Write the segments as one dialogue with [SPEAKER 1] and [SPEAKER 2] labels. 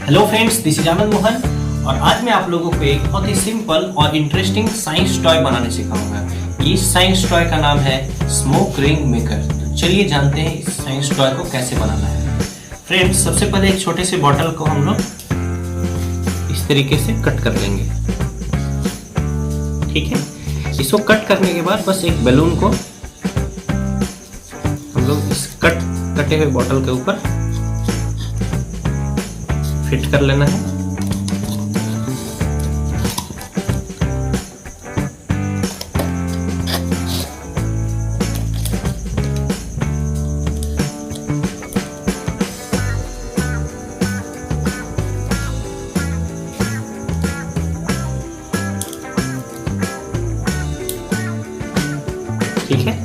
[SPEAKER 1] Hello friends, this is Anand Mohan और आज मैं आप लोगों को एक बहुत ही सिंपल और इंटरेस्टिंग साइंस टॉय बनाने सिखाऊंगा। इस साइंस टॉय का नाम है स्मोक रिंग मेकर। तो चलिए जानते हैं इस साइंस टॉय को कैसे बनाना है। फ्रेंड्स, सबसे पहले एक छोटे से बॉटल को हम लोग इस तरीके से कट कर लेंगे। ठीक है, इसको कट करने के बाद बस एक बैलून को हम लोग इस कटे हुए बॉटल के ऊपर फिट कर लेना है। ठीक है,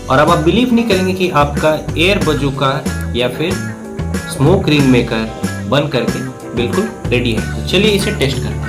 [SPEAKER 1] और अब आप बिलीव नहीं करेंगे कि आपका एयर बजूका या फिर स्मोक रिंग मेकर बन करके बिल्कुल रेडी है। तो चलिए इसे टेस्ट करते हैं।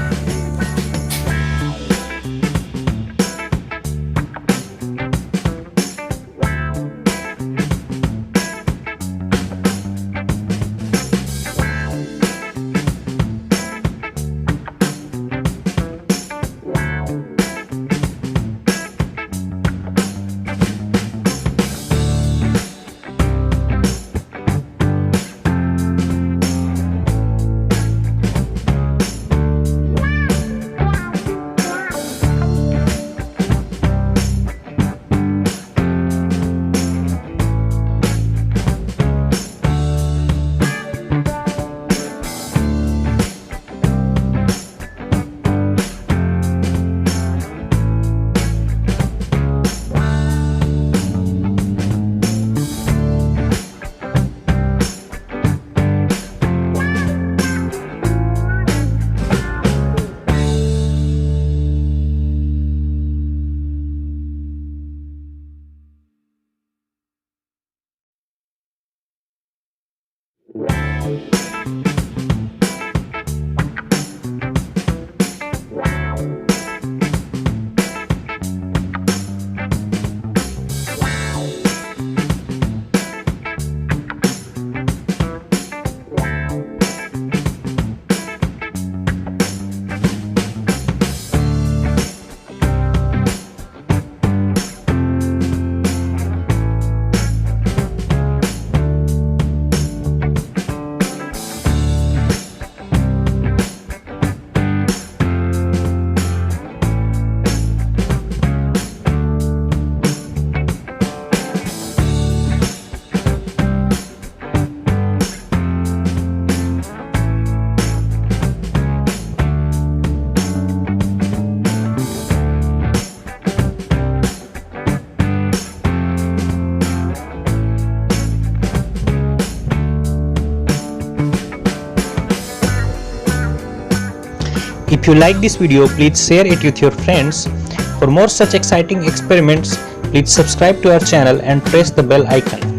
[SPEAKER 2] If you like this video, please share it with your friends. For more such exciting experiments, please subscribe to our channel and press the bell icon.